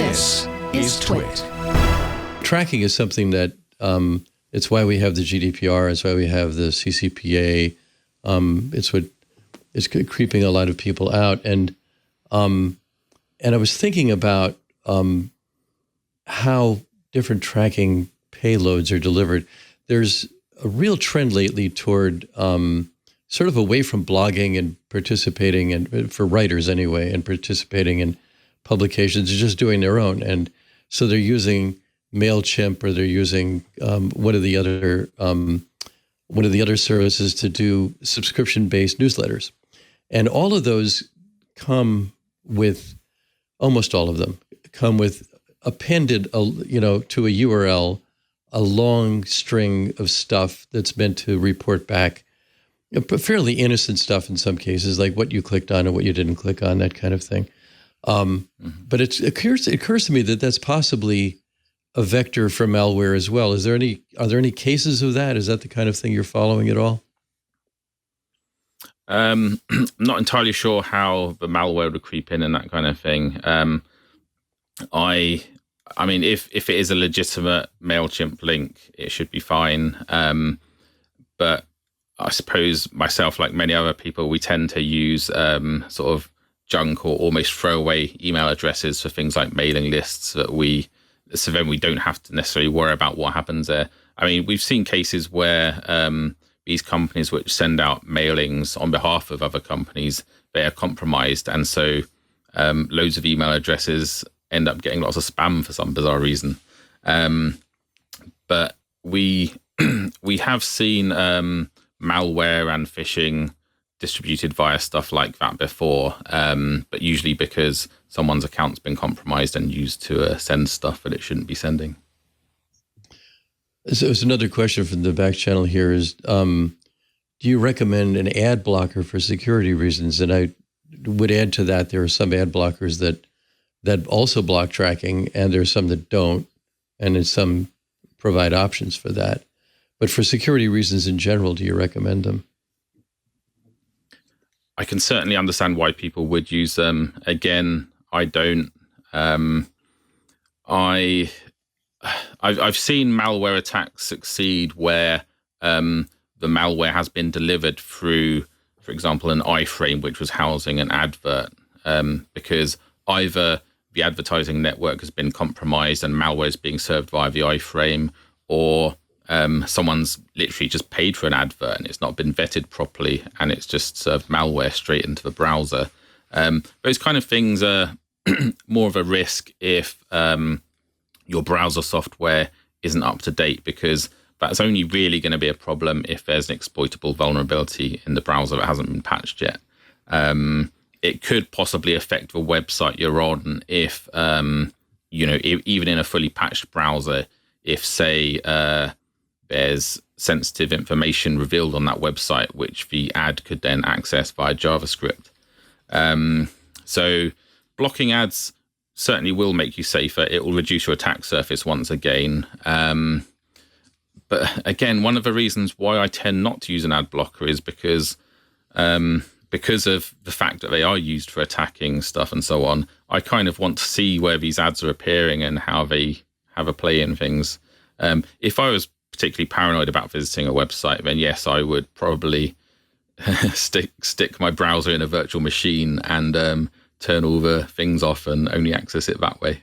This is TWiT. Tracking is something that it's why we have the GDPR. It's why we have the CCPA. It's what is creeping a lot of people out. And I was thinking about how different tracking payloads are delivered. There's a real trend lately toward sort of away from blogging and participating, and for writers anyway, and participating in publications, just doing their own. And so they're using MailChimp, or they're using one of the other services to do subscription-based newsletters. And all of those come with, almost all of them, come with appended, to a URL, a long string of stuff that's meant to report back, fairly innocent stuff in some cases, like what you clicked on and what you didn't click on, that kind of thing. But it occurs to me that that's possibly a vector for malware as well. Are there any cases of that? Is that the kind of thing you're following at all? I'm not entirely sure how the malware would creep in and that kind of thing. I mean, if it is a legitimate MailChimp link, it should be fine. But I suppose myself, like many other people, we tend to use sort of junk or almost throwaway email addresses for things like mailing lists so then we don't have to necessarily worry about what happens there. I mean, we've seen cases where these companies which send out mailings on behalf of other companies, they are compromised. And so loads of email addresses end up getting lots of spam for some bizarre reason. But we have seen malware and phishing distributed via stuff like that before, but usually because someone's account's been compromised and used to send stuff that it shouldn't be sending. So it's another question from the back channel here is, do you recommend an ad blocker for security reasons? And I would add to that, there are some ad blockers that also block tracking, and there's some that don't, and then some provide options for that. But for security reasons in general, do you recommend them? I can certainly understand why people would use them. Again, I don't. I've seen malware attacks succeed where the malware has been delivered through, for example, an iframe which was housing an advert, because either the advertising network has been compromised and malware is being served via the iframe, or someone's literally just paid for an advert and it's not been vetted properly and it's just served malware straight into the browser. Those kind of things are more of a risk if your browser software isn't up to date, because that's only really going to be a problem if there's an exploitable vulnerability in the browser that hasn't been patched yet. It could possibly affect the website you're on if, even in a fully patched browser, if, say, there's sensitive information revealed on that website, which the ad could then access via JavaScript. So blocking ads certainly will make you safer. It will reduce your attack surface once again. But again, one of the reasons why I tend not to use an ad blocker is because of the fact that they are used for attacking stuff and so on. I kind of want to see where these ads are appearing and how they have a play in things. If I was particularly paranoid about visiting a website, then yes, I would probably stick my browser in a virtual machine and turn all the things off and only access it that way.